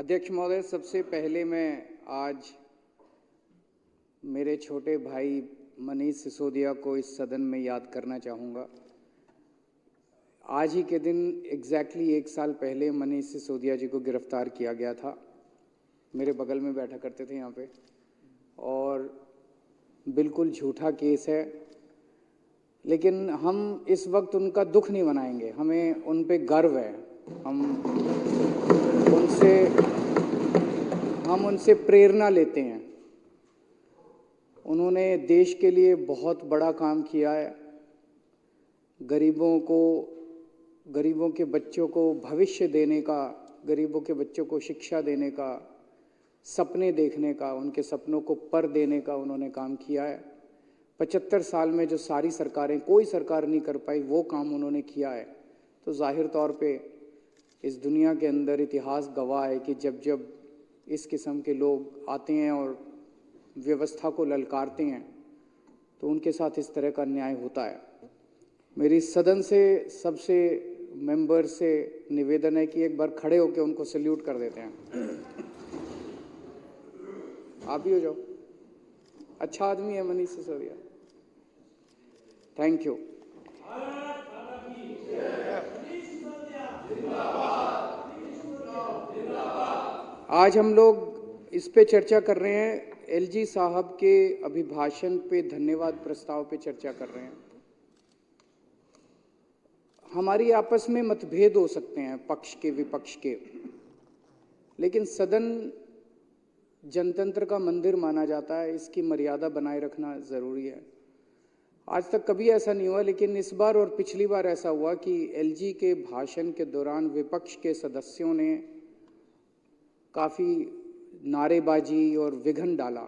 अध्यक्ष महोदय, सबसे पहले मैं आज मेरे छोटे भाई मनीष सिसोदिया को इस सदन में याद करना चाहूँगा। आज ही के दिन एग्जैक्टली 1 साल पहले मनीष सिसोदिया जी को गिरफ्तार किया गया था। मेरे बगल में बैठा करते थे यहाँ पे, और बिल्कुल झूठा केस है, लेकिन हम इस वक्त उनका दुख नहीं मनाएंगे, हमें उन पे गर्व है। हम उनसे प्रेरणा लेते हैं। उन्होंने देश के लिए बहुत बड़ा काम किया है। गरीबों के बच्चों को भविष्य देने का, गरीबों के बच्चों को शिक्षा देने का, सपने देखने का, उनके सपनों को पर देने का उन्होंने काम किया है। 75 साल में जो सारी सरकारें, कोई सरकार नहीं कर पाई, वो काम उन्होंने किया है। तो जाहिर तौर पे इस दुनिया के अंदर इतिहास गवाह है कि जब जब इस किस्म के लोग आते हैं और व्यवस्था को ललकारते हैं तो उनके साथ इस तरह का अन्याय होता है। मेरी सदन से सबसे मेंबर से निवेदन है कि एक बार खड़े होकर उनको सल्यूट कर देते हैं। आप भी हो जाओ। अच्छा आदमी है मनीष सिसोदिया। Thank you. आज हम लोग इस पे चर्चा कर रहे हैं, एलजी साहब के अभिभाषण पे धन्यवाद प्रस्ताव पे चर्चा कर रहे हैं। हमारी आपस में मतभेद हो सकते हैं, पक्ष के विपक्ष के, लेकिन सदन जनतंत्र का मंदिर माना जाता है, इसकी मर्यादा बनाए रखना जरूरी है। आज तक कभी ऐसा नहीं हुआ, लेकिन इस बार और पिछली बार ऐसा हुआ कि एलजी के भाषण के दौरान विपक्ष के सदस्यों ने काफी नारेबाजी और विघन डाला।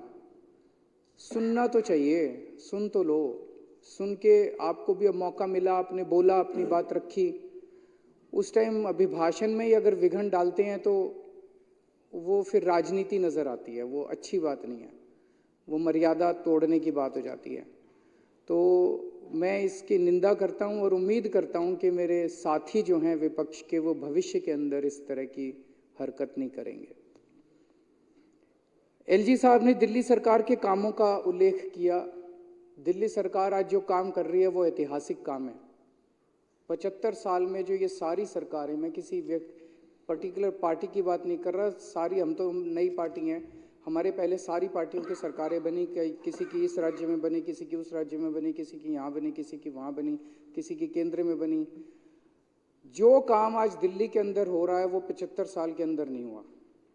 सुनना तो चाहिए, सुन तो लो। सुन के आपको भी अब मौका मिला, आपने बोला, अपनी बात रखी। उस टाइम अभिभाषण में ही अगर विघन डालते हैं तो वो फिर राजनीति नजर आती है, वो अच्छी बात नहीं है, वो मर्यादा तोड़ने की बात हो जाती है। तो मैं इसकी निंदा करता हूं और उम्मीद करता हूं कि मेरे साथी जो हैं विपक्ष के, वो भविष्य के अंदर इस तरह की हरकत नहीं करेंगे। एलजी साहब ने दिल्ली सरकार के कामों का उल्लेख किया। दिल्ली सरकार आज जो काम कर रही है वो ऐतिहासिक काम है। 75 साल में जो ये सारी सरकारें, मैं किसी पर्टिकुलर पार्टी की बात नहीं कर रहा, सारी, हम तो नई पार्टी हैं, हमारे पहले सारी पार्टियों की सरकारें बनी, किसी की इस राज्य में बनी, किसी की उस राज्य में बनी, किसी की यहाँ बनी, किसी की वहाँ बनी, किसी की केंद्र में बनी। जो काम आज दिल्ली के अंदर हो रहा है वो 75 साल के अंदर नहीं हुआ,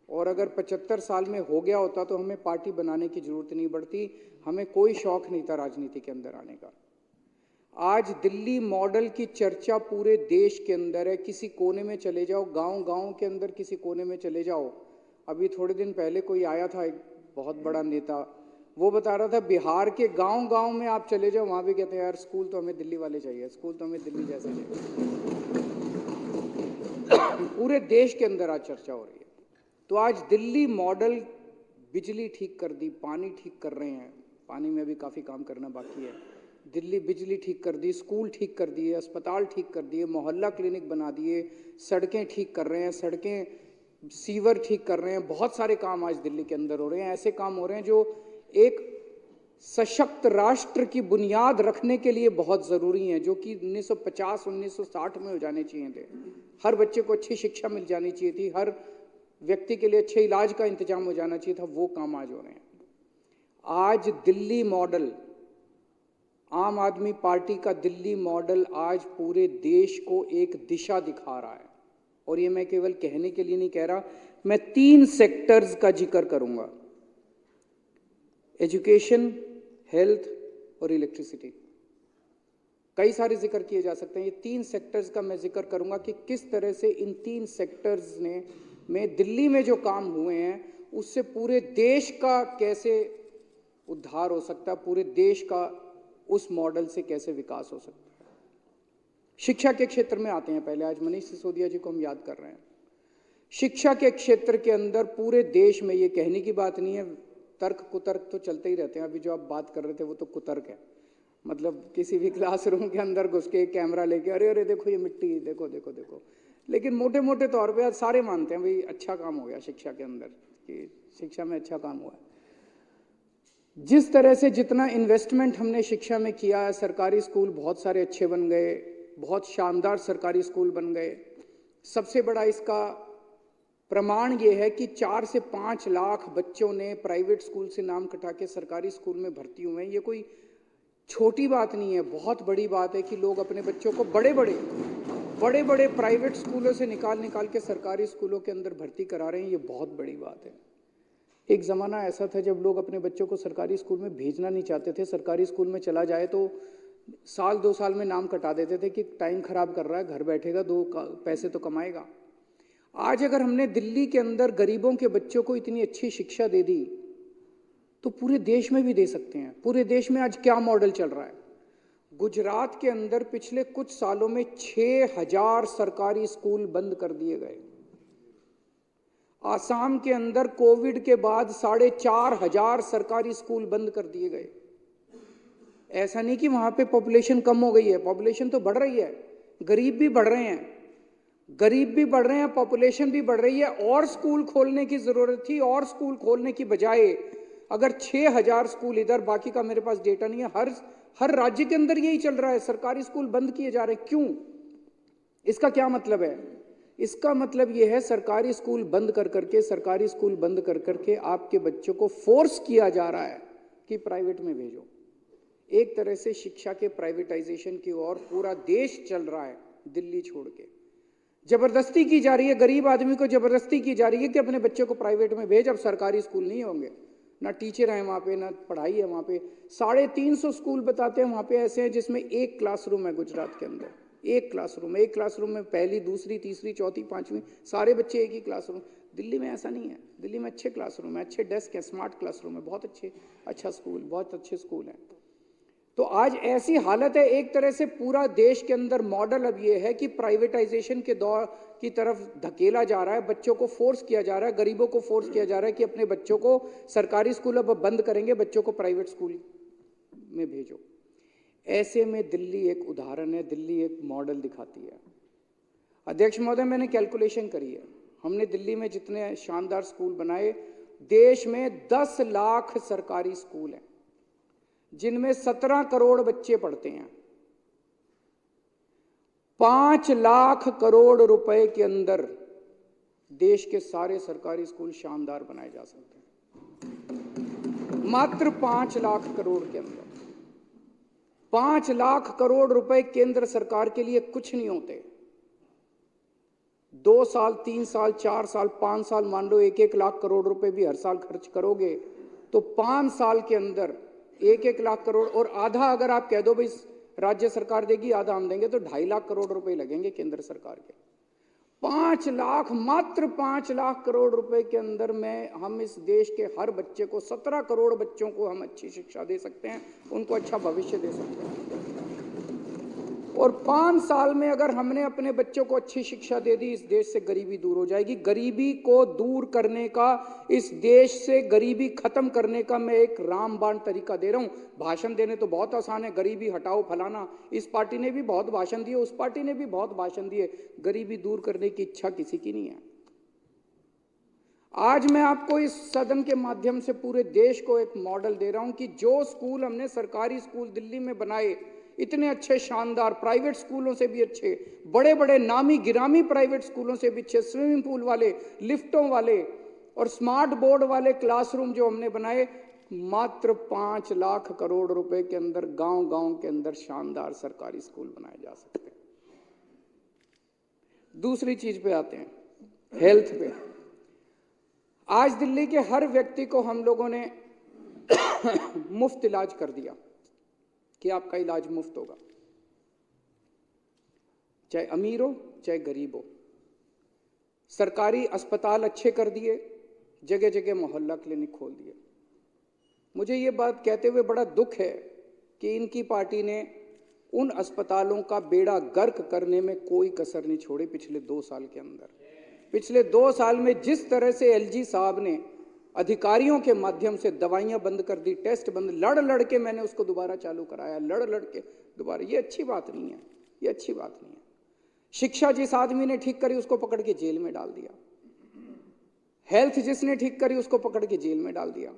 और अगर 75 साल में हो गया होता तो हमें पार्टी बनाने की जरूरत नहीं पड़ती, हमें कोई शौक नहीं था राजनीति के अंदर आने का। आज दिल्ली मॉडल की चर्चा पूरे देश के अंदर है। किसी कोने में चले जाओ, गांव के अंदर किसी कोने में चले जाओ। अभी थोड़े दिन पहले कोई आया था, एक बहुत बड़ा नेता, वो बता रहा था बिहार के गांव में आप चले जाओ, वहां भी कहते हैं यार स्कूल तो हमें दिल्ली वाले चाहिए, स्कूल तो हमें दिल्ली जैसे चाहिए। पूरे देश के अंदर आज चर्चा हो रही है। तो आज दिल्ली मॉडल, बिजली ठीक कर दी, पानी ठीक कर रहे हैं, पानी में भी काफ़ी काम करना बाकी है। दिल्ली बिजली ठीक कर दी, स्कूल ठीक कर दिए, अस्पताल ठीक कर दिए, मोहल्ला क्लिनिक बना दिए, सड़कें ठीक कर रहे हैं, सड़कें सीवर ठीक कर रहे हैं। बहुत सारे काम आज दिल्ली के अंदर हो रहे हैं। ऐसे काम हो रहे हैं जो एक सशक्त राष्ट्र की बुनियाद रखने के लिए बहुत ज़रूरी हैं, जो कि 1950-1960 में हो जाने चाहिए थे। हर बच्चे को अच्छी शिक्षा मिल जानी चाहिए थी, हर व्यक्ति के लिए अच्छे इलाज का इंतजाम हो जाना चाहिए था। वो काम आज हो रहे हैं। आज दिल्ली मॉडल, आम आदमी पार्टी का दिल्ली मॉडल आज पूरे देश को एक दिशा दिखा रहा है। और ये मैं केवल कहने के लिए नहीं कह रहा, मैं 3 सेक्टर्स का जिक्र करूंगा, एजुकेशन, हेल्थ और इलेक्ट्रिसिटी। कई सारे जिक्र किए जा सकते हैं, ये 3 सेक्टर्स का मैं जिक्र करूंगा कि किस तरह से इन 3 सेक्टर्स में दिल्ली में जो काम हुए हैं उससे पूरे देश का कैसे उद्धार हो सकता है, पूरे देश का उस मॉडल से कैसे विकास हो सकता है। शिक्षा के क्षेत्र में आते हैं पहले। आज मनीष सिसोदिया जी को हम याद कर रहे हैं। शिक्षा के क्षेत्र के अंदर पूरे देश में, ये कहने की बात नहीं है, तर्क कुतर्क तो चलते ही रहते हैं। अभी जो आप बात कर रहे थे वो तो कुतर्क है। मतलब किसी भी क्लासरूम के अंदर घुस के कैमरा लेके, अरे अरे देखो ये मिट्टी, देखो देखो देखो, लेकिन मोटे मोटे तौर पे आज सारे मानते हैं भाई अच्छा काम हो गया शिक्षा के अंदर, कि शिक्षा में अच्छा काम हुआ है। जिस तरह से जितना इन्वेस्टमेंट हमने शिक्षा में किया है, सरकारी स्कूल बहुत सारे अच्छे बन गए, बहुत शानदार सरकारी स्कूल बन गए। सबसे बड़ा इसका प्रमाण ये है कि 4 से 5 लाख बच्चों ने प्राइवेट स्कूल से नाम कटा के सरकारी स्कूल में भर्ती हुए हैं। ये कोई छोटी बात नहीं है, बहुत बड़ी बात है कि लोग अपने बच्चों को बड़े बड़े प्राइवेट स्कूलों से निकाल के सरकारी स्कूलों के अंदर भर्ती करा रहे हैं। ये बहुत बड़ी बात है। एक ज़माना ऐसा था जब लोग अपने बच्चों को सरकारी स्कूल में भेजना नहीं चाहते थे। सरकारी स्कूल में चला जाए तो साल 2 साल में नाम कटा देते थे कि टाइम खराब कर रहा है, घर बैठेगा 2 पैसे तो कमाएगा। आज अगर हमने दिल्ली के अंदर गरीबों के बच्चों को इतनी अच्छी शिक्षा दे दी तो पूरे देश में भी दे सकते हैं। पूरे देश में आज क्या मॉडल चल रहा है? गुजरात के अंदर पिछले कुछ सालों में 6000 सरकारी स्कूल बंद कर दिए गए। आसाम के अंदर कोविड के बाद 4500 सरकारी स्कूल बंद कर दिए गए। ऐसा नहीं कि वहां पे पॉपुलेशन कम हो गई है, पॉपुलेशन तो बढ़ रही है, गरीब भी बढ़ रहे हैं, पॉपुलेशन भी बढ़ रही है। और स्कूल खोलने की जरूरत थी, और स्कूल खोलने की बजाय अगर 6000 स्कूल इधर, बाकी का मेरे पास डेटा नहीं है, हर राज्य के अंदर यही चल रहा है, सरकारी स्कूल बंद किए जा रहे हैं। क्यों? इसका क्या मतलब है? इसका मतलब यह है सरकारी स्कूल बंद कर करके आपके बच्चों को फोर्स किया जा रहा है कि प्राइवेट में भेजो। एक तरह से शिक्षा के प्राइवेटाइजेशन की ओर पूरा देश चल रहा है, दिल्ली छोड़ के। जबरदस्ती की जा रही है, गरीब आदमी को जबरदस्ती की जा रही है कि अपने बच्चे को प्राइवेट में भेज। अब सरकारी स्कूल नहीं होंगे, ना टीचर हैं वहाँ पे, ना पढ़ाई है वहाँ पे। 350 स्कूल बताते हैं वहाँ पे ऐसे हैं जिसमें एक क्लासरूम है। गुजरात के अंदर एक क्लासरूम में पहली, दूसरी, तीसरी, चौथी, 5वीं सारे बच्चे एक ही क्लासरूम। दिल्ली में ऐसा नहीं है। दिल्ली में अच्छे क्लासरूम है, अच्छे डेस्क है, स्मार्ट क्लासरूम है, बहुत बहुत अच्छे स्कूल हैं। तो आज ऐसी हालत है, एक तरह से पूरा देश के अंदर मॉडल अब ये है कि प्राइवेटाइजेशन के दौर की तरफ धकेला जा रहा है। बच्चों को फोर्स किया जा रहा है, गरीबों को फोर्स किया जा रहा है कि अपने बच्चों को सरकारी स्कूल अब बंद करेंगे, बच्चों को प्राइवेट स्कूल में भेजो। ऐसे में दिल्ली एक उदाहरण है, दिल्ली एक मॉडल दिखाती है। अध्यक्ष महोदय, मैंने कैलकुलेशन करी है, हमने दिल्ली में जितने शानदार स्कूल बनाए, देश में 10 लाख सरकारी स्कूल हैं जिनमें 17 करोड़ बच्चे पढ़ते हैं। 5 लाख करोड़ रुपए के अंदर देश के सारे सरकारी स्कूल शानदार बनाए जा सकते हैं। मात्र 5 लाख करोड़ के अंदर। 5 लाख करोड़ रुपए केंद्र सरकार के लिए कुछ नहीं होते। 2 साल, 3 साल, 4 साल, 5 साल, मान लो 1-1 लाख करोड़ रुपए भी हर साल खर्च करोगे तो 5 साल के अंदर 1-1 लाख करोड़, और आधा अगर आप कह दो भाई राज्य सरकार देगी, आधा हम देंगे, तो 2.5 लाख करोड़ रुपए लगेंगे केंद्र सरकार के। 5 लाख, मात्र 5 लाख करोड़ रुपए के अंदर में हम इस देश के हर बच्चे को, 17 करोड़ बच्चों को हम अच्छी शिक्षा दे सकते हैं, उनको अच्छा भविष्य दे सकते हैं। और 5 साल में अगर हमने अपने बच्चों को अच्छी शिक्षा दे दी, इस देश से गरीबी दूर हो जाएगी। गरीबी को दूर करने का, इस देश से गरीबी खत्म करने का मैं एक रामबाण तरीका दे रहा हूं। भाषण देने तो बहुत आसान है, गरीबी हटाओ फलाना, इस पार्टी ने भी बहुत भाषण दिए, उस पार्टी ने भी बहुत भाषण दिए, गरीबी दूर करने की इच्छा किसी की नहीं है। आज मैं आपको इस सदन के माध्यम से पूरे देश को एक मॉडल दे रहा हूं कि जो स्कूल हमने सरकारी स्कूल दिल्ली में बनाए, इतने अच्छे शानदार, प्राइवेट स्कूलों से भी अच्छे, बड़े बड़े नामी गिरामी प्राइवेट स्कूलों से भी अच्छे, स्विमिंग पूल वाले, लिफ्टों वाले और स्मार्ट बोर्ड वाले क्लासरूम जो हमने बनाए, मात्र 5 लाख करोड़ रुपए के अंदर गांव-गांव के अंदर शानदार सरकारी स्कूल बनाए जा सकते हैं। दूसरी चीज पे आते हैं, हेल्थ पे। आज दिल्ली के हर व्यक्ति को हम लोगों ने मुफ्त इलाज कर दिया कि आपका इलाज मुफ्त होगा, चाहे अमीर हो चाहे गरीब हो। सरकारी अस्पताल अच्छे कर दिए, जगह जगह मोहल्ला क्लिनिक खोल दिए। मुझे ये बात कहते हुए बड़ा दुख है कि इनकी पार्टी ने उन अस्पतालों का बेड़ा गर्क करने में कोई कसर नहीं छोड़ी पिछले 2 साल के अंदर। पिछले 2 साल में जिस तरह से एलजी साहब ने अधिकारियों के माध्यम से दवाइयां बंद कर दी, टेस्ट बंद, लड़ के मैंने उसको दोबारा चालू कराया, लड़ के दोबारा। ये अच्छी बात नहीं है, ये अच्छी बात नहीं है। शिक्षा जिस आदमी ने ठीक करी उसको पकड़ के जेल में डाल दिया, हेल्थ जिसने ठीक करी उसको पकड़ के जेल में डाल दिया।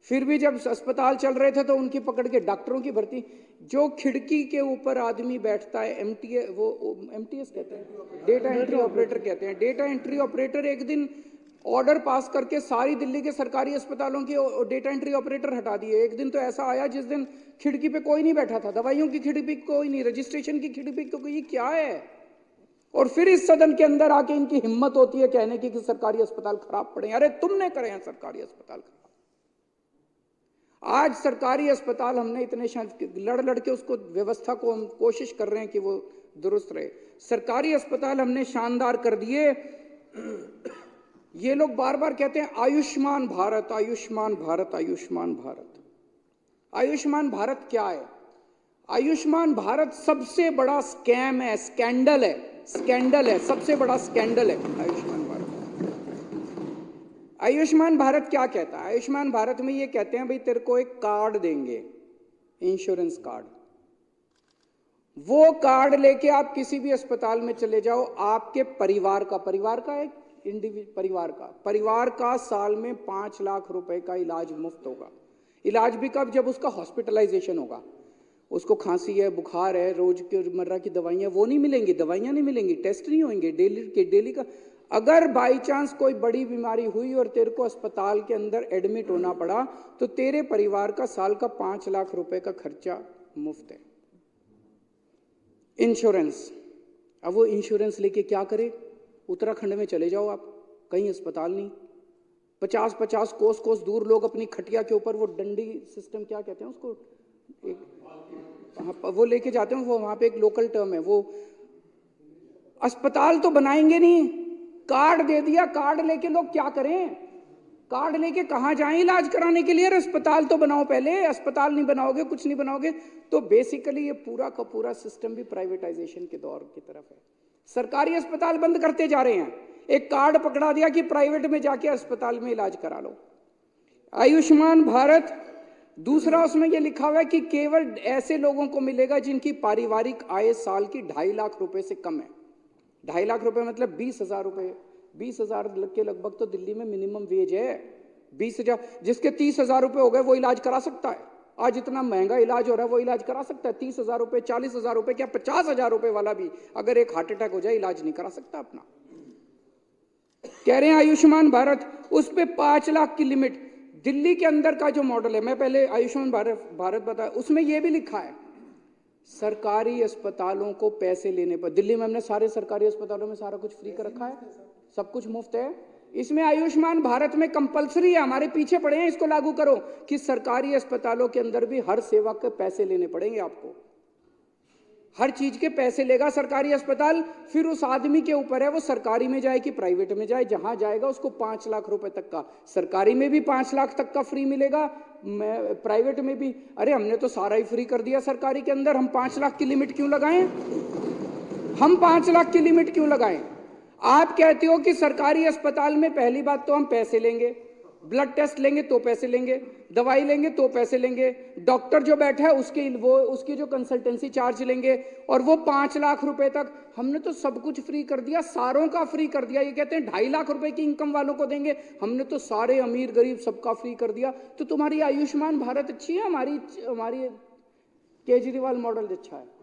फिर भी जब अस्पताल चल रहे थे तो उनकी पकड़ के डॉक्टरों की भर्ती। जो खिड़की के ऊपर आदमी बैठता है, एमटीएस कहते हैं, डेटा एंट्री ऑपरेटर कहते हैं, डेटा एंट्री ऑपरेटर एक दिन ऑर्डर पास करके सारी दिल्ली के सरकारी अस्पतालों की डेटा एंट्री ऑपरेटर हटा दिए। एक दिन तो ऐसा आया जिस दिन खिड़की पे कोई नहीं बैठा था, दवाइयों की खिड़की पे कोई नहीं, रजिस्ट्रेशन की खिड़की पे कोई, क्या है। और फिर इस सदन के अंदर आके इनकी हिम्मत होती है कहने की कि सरकारी अस्पताल खराब पड़े। अरे तुमने करे हैं सरकारी अस्पताल खराब। आज सरकारी अस्पताल हमने इतने लड़ लड़ के उसको व्यवस्था को हम कोशिश कर रहे हैं कि वो दुरुस्त रहे। सरकारी अस्पताल हमने शानदार कर दिए। ये लोग बार बार कहते हैं आयुष्मान भारत, आयुष्मान भारत, आयुष्मान भारत। आयुष्मान भारत क्या है? आयुष्मान भारत सबसे बड़ा स्कैम है, स्कैंडल है, स्कैंडल है, सबसे बड़ा स्कैंडल है आयुष्मान भारत। आयुष्मान भारत क्या कहता है? आयुष्मान भारत में ये कहते हैं भाई तेरे को एक कार्ड देंगे, इंश्योरेंस कार्ड। वो कार्ड लेके आप किसी भी अस्पताल में चले जाओ, आपके परिवार का एक परिवार का साल में 5 लाख रुपए का इलाज मुफ्त होगा। इलाज भी कब? जब उसका हॉस्पिटलाइजेशन होगा। उसको खांसी है, बुखार है, रोज के मर्रा की दवाइयां वो नहीं मिलेंगी, दवाइयां नहीं मिलेंगी, टेस्ट नहीं होंगे डेली का। अगर बाई चांस कोई बड़ी बीमारी हुई और तेरे को अस्पताल के अंदर एडमिट होना पड़ा तो तेरे परिवार का साल का 5 लाख रुपए का खर्चा मुफ्त है। इंश्योरेंस। अब वो इंश्योरेंस लेके क्या करे? उत्तराखंड में चले जाओ आप, कहीं अस्पताल नहीं, 50-50 कोस दूर लोग अपनी खटिया के ऊपर वो डंडी सिस्टम क्या कहते हैं उसको, वो लेके जाते हैं। वो वहां पे एक लोकल टर्म है, वो अस्पताल तो बनाएंगे नहीं, कार्ड दे दिया। कार्ड लेके लोग क्या करें? कार्ड लेके कहां जाएं इलाज कराने के लिए? अस्पताल तो बनाओ पहले। अस्पताल नहीं बनाओगे, कुछ नहीं बनाओगे तो बेसिकली ये पूरा का पूरा सिस्टम भी प्राइवेटाइजेशन के दौर की तरफ है। सरकारी अस्पताल बंद करते जा रहे हैं, एक कार्ड पकड़ा दिया कि प्राइवेट में जाके अस्पताल में इलाज करा लो। आयुष्मान भारत दूसरा, उसमें यह लिखा हुआ है कि केवल ऐसे लोगों को मिलेगा जिनकी पारिवारिक आय साल की 2.5 लाख रुपए से कम है। 2.5 लाख रुपए मतलब 20,000 रुपए, 20,000 के लगभग तो दिल्ली में मिनिमम वेज है। 20,000, जिसके 30,000 रुपए हो गए वो इलाज करा सकता है। आज इतना महंगा इलाज हो रहा है, वो इलाज करा सकता है। 30,000 रुपए, 40,000 रुपए, क्या 50,000 रुपए वाला भी अगर एक हार्ट अटैक हो जाए इलाज नहीं करा सकता अपना। कह रहे हैं आयुष्मान भारत, उस पे 5 लाख की लिमिट। दिल्ली के अंदर का जो मॉडल है, मैं पहले आयुष्मान भारत बताया, उसमें यह भी लिखा है सरकारी अस्पतालों को पैसे लेने पर। दिल्ली में हमने सारे सरकारी अस्पतालों में सारा कुछ फ्री कर रखा है, सब कुछ मुफ्त है। इसमें आयुष्मान भारत में कंपलसरी है, हमारे पीछे पड़े हैं इसको लागू करो कि सरकारी अस्पतालों के अंदर भी हर सेवा के पैसे लेने पड़ेंगे आपको। हर चीज के पैसे लेगा सरकारी अस्पताल। फिर उस आदमी के ऊपर है वो सरकारी में जाए कि प्राइवेट में जाए, जहां जाएगा उसको 5 लाख रुपए तक का, सरकारी में भी 5 लाख तक का फ्री मिलेगा, प्राइवेट में भी। अरे हमने तो सारा ही फ्री कर दिया सरकारी के अंदर, हम 5 लाख की लिमिट क्यों लगाएं? हम 5 लाख की लिमिट क्यों लगाएं? आप कहते हो कि सरकारी अस्पताल में पहली बात तो हम पैसे लेंगे, ब्लड टेस्ट लेंगे तो पैसे लेंगे, दवाई लेंगे तो पैसे लेंगे, डॉक्टर जो बैठा है उसकी जो कंसल्टेंसी चार्ज लेंगे, और वो 5 लाख रुपए तक। हमने तो सब कुछ फ्री कर दिया, सारों का फ्री कर दिया। ये कहते हैं 2.5 लाख रुपए की इनकम वालों को देंगे, हमने तो सारे अमीर गरीब सबका फ्री कर दिया। तो तुम्हारी आयुष्मान भारत अच्छी है, हमारी केजरीवाल मॉडल अच्छा है।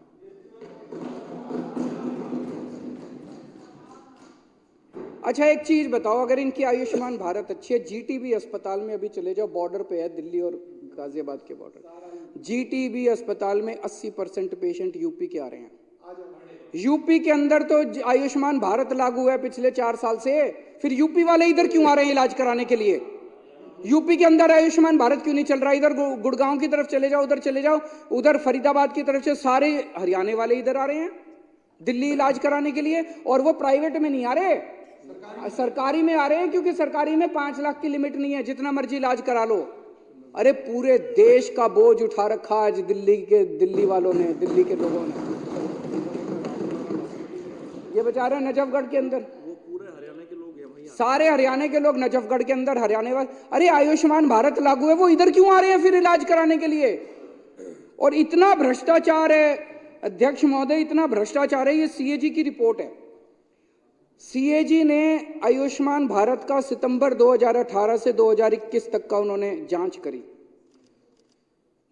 अच्छा एक चीज बताओ, अगर इनकी आयुष्मान भारत अच्छी है, जीटीबी अस्पताल में अभी चले जाओ, बॉर्डर पे है दिल्ली और गाजियाबाद के बॉर्डर, जीटीबी अस्पताल में 80% पेशेंट यूपी के आ रहे हैं। यूपी के अंदर तो आयुष्मान भारत लागू है पिछले 4 साल से, फिर यूपी वाले इधर क्यों आ रहे हैं इलाज कराने के लिए? यूपी के अंदर आयुष्मान भारत क्यों नहीं चल रहा? इधर गुड़गांव की तरफ चले जाओ, उधर चले जाओ, उधर फरीदाबाद की तरफ से सारे हरियाणा वाले इधर आ रहे हैं दिल्ली इलाज कराने के लिए, और वो प्राइवेट में नहीं आ रहे, सरकारी में आ रहे हैं, क्योंकि सरकारी में 5 लाख की लिमिट नहीं है, जितना मर्जी इलाज करा लो। अरे पूरे देश का बोझ उठा रखा आज दिल्ली वालों ने, दिल्ली के लोगों ने। ये बेचारे नजफगढ़ के अंदर पूरे हरियाणा के लोग हैं भैया, सारे हरियाणा के लोग नजफगढ़ के अंदर हरियाणा वाले। अरे आयुष्मान भारत लागू है, वो इधर क्यों आ रहे हैं फिर इलाज कराने के लिए? और इतना भ्रष्टाचार है अध्यक्ष महोदय, इतना भ्रष्टाचार है। ये सीएजी की रिपोर्ट है, सीएजी ने आयुष्मान भारत का सितंबर 2018 से 2021 तक का उन्होंने जांच करी।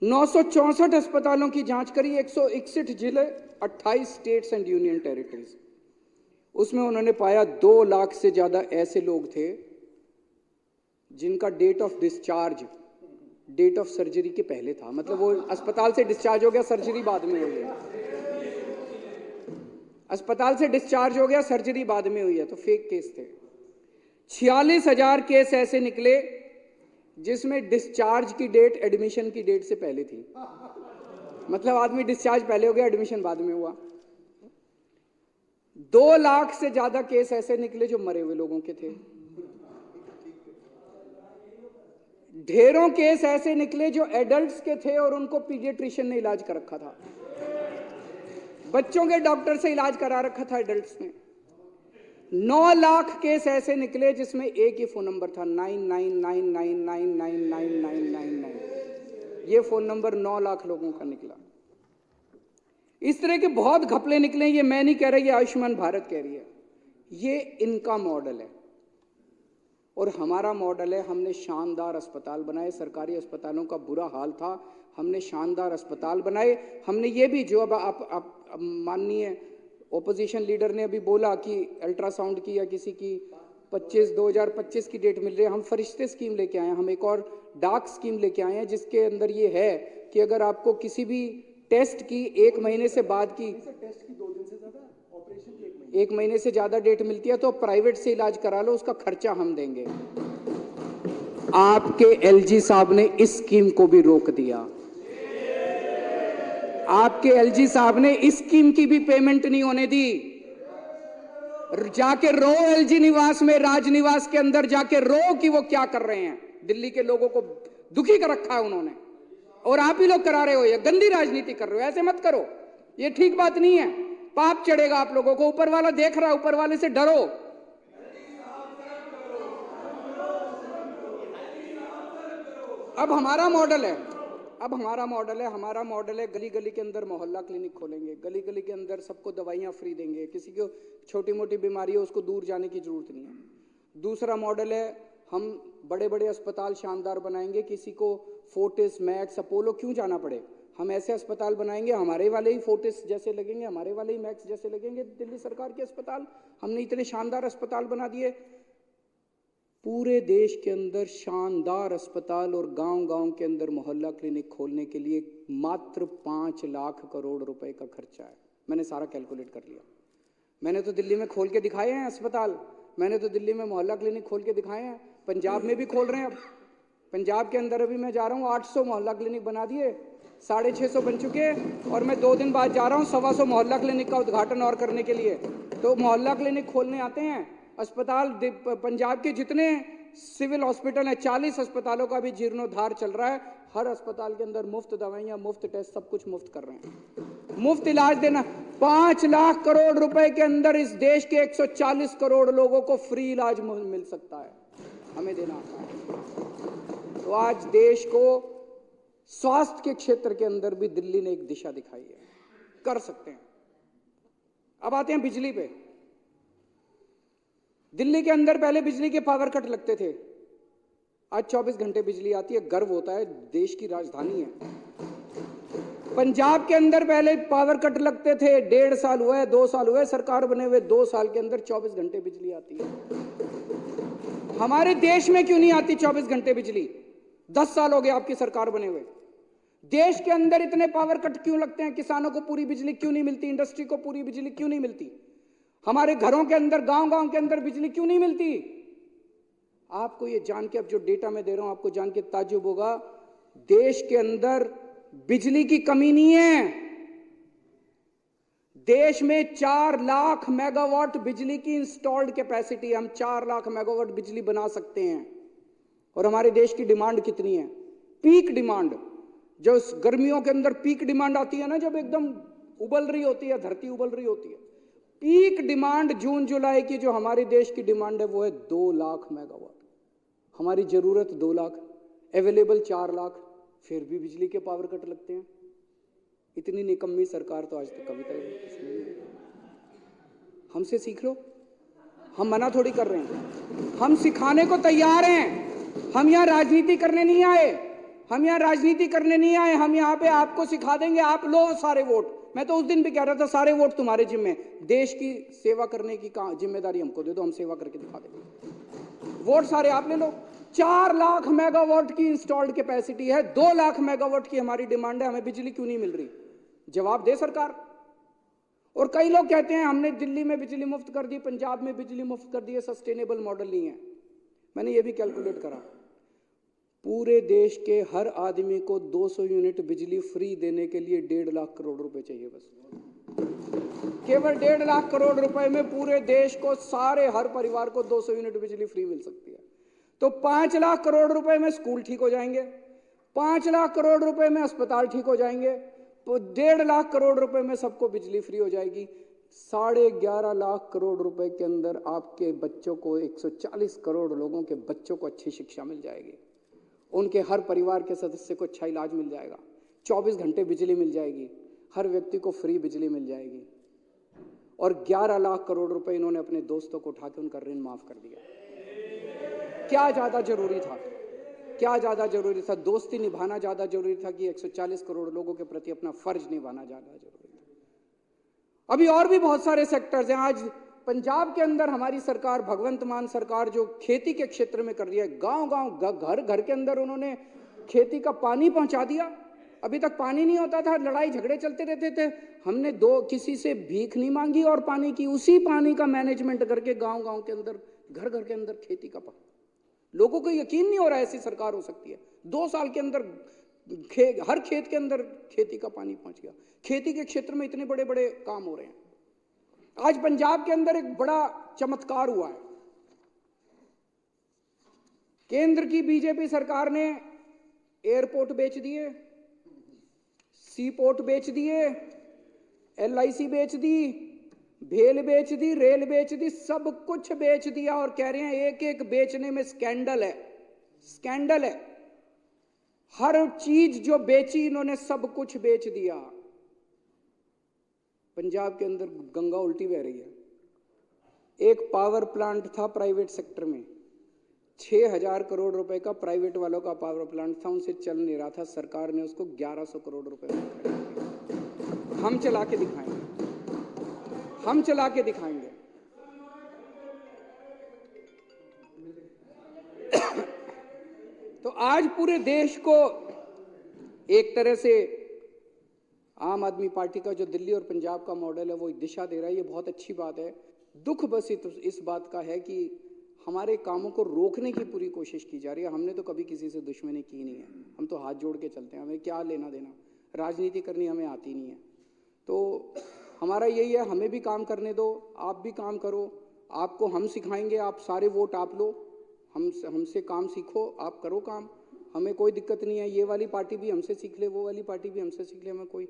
964 अस्पतालों की जांच करी, 161 जिले, 28 स्टेट्स एंड यूनियन टेरिटरीज। उसमें उन्होंने पाया 2 लाख से ज्यादा ऐसे लोग थे जिनका date of discharge date of surgery के पहले था। मतलब वो अस्पताल से डिस्चार्ज हो गया, सर्जरी बाद में हुई है। अस्पताल से डिस्चार्ज हो गया, सर्जरी बाद में हुई है, तो फेक केस थे। 46,000 केस ऐसे निकले जिसमें डिस्चार्ज की डेट एडमिशन की डेट से पहले थी। मतलब आदमी डिस्चार्ज पहले हो गया, एडमिशन बाद में हुआ। 2 लाख से ज्यादा केस ऐसे निकले जो मरे हुए लोगों के थे। ढेरों केस ऐसे निकले जो एडल्ट्स के थे और उनको पीडियाट्रिशियन ने इलाज कर रखा था। बच्चों के डॉक्टर से इलाज करा रखा था एडल्ट्स ने। 9 लाख केस ऐसे निकले जिसमें एक ही फोन नंबर था, 9999999999। ये फोन नंबर 9 लाख लोगों का निकला। इस तरह के बहुत घपले निकले। ये मैं नहीं कह रहा, ये आयुष्मान भारत कह रही है। ये इनका मॉडल है और हमारा मॉडल है। हमने शानदार अस्पताल बनाए, सरकारी अस्पतालों का बुरा हाल था, हमने शानदार अस्पताल बनाए। हमने ये भी, जो अब आप माननीय ओपोजिशन लीडर ने अभी बोला कि अल्ट्रासाउंड की या किसी की 2025 की डेट मिल रही है, हम फरिश्ते स्कीम लेके आए हैं। हम एक और डार्क स्कीम लेके आए हैं जिसके अंदर ये है कि अगर आपको किसी भी टेस्ट की 1 महीने से बाद की, टेस्ट की 2 दिन से ज्यादा, ऑपरेशन की 1 महीने से ज्यादा डेट मिलती है तो प्राइवेट से इलाज करा लो, उसका खर्चा हम देंगे। आपके एलजी साहब ने इस स्कीम को भी रोक दिया। आपके एलजी साहब ने इस स्कीम की भी पेमेंट नहीं होने दी। जाके रो एलजी निवास में, राजनिवास के अंदर जाके रो कि वो क्या कर रहे हैं। दिल्ली के लोगों को दुखी कर रखा है उन्होंने, और आप ही लोग करा रहे हो। ये गंदी राजनीति कर रहे हो, ऐसे मत करो, ये ठीक बात नहीं है। पाप चढ़ेगा आप लोगों को। ऊपर वाला देख रहा है, ऊपर वाले से डरो। अब हमारा मॉडल है, हमारा मॉडल है गली गली के अंदर मोहल्ला क्लिनिक खोलेंगे, गली गली के अंदर सबको दवाइयां फ्री देंगे। किसी को छोटी मोटी बीमारी है उसको दूर जाने की जरूरत नहीं है। दूसरा मॉडल है, हम बड़े बड़े अस्पताल शानदार बनाएंगे, किसी को फोर्टिस, मैक्स, अपोलो क्यों जाना पड़े। हम ऐसे अस्पताल बनाएंगे, हमारे वाले ही फोर्टिस जैसे लगेंगे, हमारे वाले ही मैक्स जैसे लगेंगे दिल्ली सरकार के अस्पताल। हमने इतने शानदार अस्पताल बना दिए। पूरे देश के अंदर शानदार अस्पताल और गांव-गांव के अंदर मोहल्ला क्लिनिक खोलने के लिए मात्र 5 लाख करोड़ रुपए का खर्चा है। मैंने सारा कैलकुलेट कर लिया। मैंने तो दिल्ली में खोल के दिखाए हैं अस्पताल, मैंने तो दिल्ली में मोहल्ला क्लिनिक खोल के दिखाए हैं। पंजाब में भी खोल रहे हैं। अब पंजाब के अंदर अभी मैं जा रहा हूँ, 800 मोहल्ला क्लिनिक बना दिए, 650 बन चुके, और मैं 2 दिन बाद जा रहा हूँ 125 मोहल्ला क्लिनिक का उद्घाटन और करने के लिए। तो मोहल्ला क्लिनिक खोलने आते हैं। अस्पताल पंजाब के जितने सिविल हॉस्पिटल हैं, 40 अस्पतालों का भी जीर्णोद्धार चल रहा है। हर अस्पताल के अंदर मुफ्त दवाइयां, मुफ्त टेस्ट, सब कुछ मुफ्त कर रहे हैं। मुफ्त इलाज देना। 5 लाख करोड़ रुपए के अंदर इस देश के 140 करोड़ लोगों को फ्री इलाज मिल सकता है, हमें देना आता है। तो आज देश को स्वास्थ्य के क्षेत्र के अंदर भी दिल्ली ने एक दिशा दिखाई है, कर सकते हैं। अब आते हैं बिजली पे। दिल्ली के अंदर पहले बिजली के पावर कट लगते थे, आज 24 घंटे बिजली आती है। गर्व होता है, देश की राजधानी है। पंजाब के अंदर पहले पावर कट लगते थे, 1.5 साल हुआ है, 2 साल हुए सरकार बने हुए, 2 साल के अंदर 24 घंटे बिजली आती है। हमारे देश में क्यों नहीं आती 24 घंटे बिजली? 10 साल हो गए आपकी सरकार बने हुए। देश के अंदर इतने पावर कट क्यों लगते हैं? किसानों को पूरी बिजली क्यों नहीं मिलती? इंडस्ट्री को पूरी बिजली क्यों नहीं मिलती? हमारे घरों के अंदर, गांव-गांव के अंदर बिजली क्यों नहीं मिलती? आपको ये जान के, अब जो डेटा मैं दे रहा हूं आपको जान के ताज्जुब होगा, देश के अंदर बिजली की कमी नहीं है। देश में 4 लाख मेगावाट बिजली की इंस्टॉल्ड कैपेसिटी है। हम 4 लाख मेगावाट बिजली बना सकते हैं। और हमारे देश की डिमांड कितनी है? पीक डिमांड, जो गर्मियों के अंदर पीक डिमांड आती है ना, जब एकदम उबल रही होती है, धरती उबल रही होती है, पीक डिमांड जून जुलाई की जो हमारे देश की डिमांड है वो है 2 लाख मेगावाट। हमारी जरूरत 2 लाख, अवेलेबल 4 लाख, फिर भी बिजली के पावर कट लगते हैं। इतनी निकम्मी सरकार तो आज तक कभी तक हमसे सीख लो। हम मना थोड़ी कर रहे हैं, हम सिखाने को तैयार हैं। हम यहाँ राजनीति करने नहीं आए, हम यहाँ राजनीति करने नहीं आए, हम यहाँ पे आपको सिखा देंगे। आप लो सारे वोट। मैं तो उस दिन भी कह रहा था सारे वोट तुम्हारे जिम्मे, देश की सेवा करने की जिम्मेदारी हमको दे दो, हम सेवा करके दिखा देंगे। वोट सारे आप ले लो। 4 लाख मेगावाट की इंस्टॉल्ड कैपेसिटी है, 2 लाख मेगावाट की हमारी डिमांड है, हमें बिजली क्यों नहीं मिल रही? जवाब दे सरकार। और कई लोग कहते हैं हमने दिल्ली में बिजली मुफ्त कर दी, पंजाब में बिजली मुफ्त कर दी, सस्टेनेबल मॉडल नहीं है। मैंने ये भी कैलकुलेट करा, पूरे देश के हर आदमी को 200 यूनिट बिजली फ्री देने के लिए 1.5 लाख करोड़ रुपए चाहिए। बस केवल 1.5 लाख करोड़ रुपए में पूरे देश को, सारे हर परिवार को 200 यूनिट बिजली फ्री मिल सकती है। तो 5 लाख करोड़ रुपए में स्कूल ठीक हो जाएंगे, 5 लाख करोड़ रुपए में अस्पताल ठीक हो जाएंगे, तो 1.5 लाख करोड़ रुपए में सबको बिजली फ्री हो जाएगी। 11.5 लाख करोड़ रुपए के अंदर आपके बच्चों को, 140 करोड़ लोगों के बच्चों को अच्छी शिक्षा मिल जाएगी, उनके हर परिवार के सदस्य को अच्छा इलाज मिल जाएगा, 24 घंटे बिजली मिल जाएगी, हर व्यक्ति को फ्री बिजली मिल जाएगी। और 11 लाख करोड़ रुपए इन्होंने अपने दोस्तों को उठा के उनका ऋण माफ कर दिया। क्या ज्यादा जरूरी था? क्या ज्यादा जरूरी था? दोस्ती निभाना ज्यादा जरूरी था कि 140 करोड़ लोगों के प्रति अपना फर्ज निभाना ज्यादा जरूरी था? अभी और भी बहुत सारे सेक्टर्स हैं। आज पंजाब के अंदर हमारी सरकार, भगवंत मान सरकार, जो खेती के क्षेत्र में कर रही है, गांव-गांव, घर घर के अंदर उन्होंने खेती का पानी पहुंचा दिया। अभी तक पानी नहीं होता था, लड़ाई झगड़े चलते रहते थे। हमने किसी से भीख नहीं मांगी और पानी की, उसी पानी का मैनेजमेंट करके गांव-गांव के अंदर, घर घर के अंदर खेती का पानी। लोगों को यकीन नहीं हो रहा ऐसी सरकार हो सकती है। 2 साल के अंदर हर खेत के अंदर खेती का पानी पहुंच गया। खेती के क्षेत्र में इतने बड़े बड़े काम हो रहे हैं। आज पंजाब के अंदर एक बड़ा चमत्कार हुआ है। केंद्र की बीजेपी सरकार ने एयरपोर्ट बेच दिए, सी पोर्ट बेच दिए, LIC बेच दी, भेल बेच दी, रेल बेच दी, सब कुछ बेच दिया और कह रहे हैं एक एक बेचने में स्कैंडल है, स्कैंडल है। हर चीज जो बेची इन्होंने, सब कुछ बेच दिया। पंजाब के अंदर गंगा उल्टी बह रही है। एक पावर प्लांट था प्राइवेट सेक्टर में, 6000 करोड़ रुपए का प्राइवेट वालों का पावर प्लांट था, उनसे चल नहीं रहा था। सरकार ने उसको 1100 करोड़ रुपए में खरीद दिया। हम चला के दिखाएंगे, हम चला के दिखाएंगे। तो आज पूरे देश को एक तरह से आम आदमी पार्टी का जो दिल्ली और पंजाब का मॉडल है वो दिशा दे रहा है। ये बहुत अच्छी बात है। दुख बस इस बात का है कि हमारे कामों को रोकने की पूरी कोशिश की जा रही है। हमने तो कभी किसी से दुश्मनी की नहीं है, हम तो हाथ जोड़ के चलते हैं। हमें क्या लेना देना, राजनीति करनी हमें आती नहीं है। तो हमारा यही है, हमें भी काम करने दो, आप भी काम करो, आपको हम सिखाएंगे, आप सारे वोट आप लो, हमसे काम सीखो, आप करो काम, हमें कोई दिक्कत नहीं है। ये वाली पार्टी भी हमसे सीख ले, वो वाली पार्टी भी हमसे सीख ले, हमें कोई।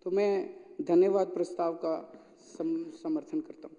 तो मैं धन्यवाद प्रस्ताव का समर्थन करता हूँ।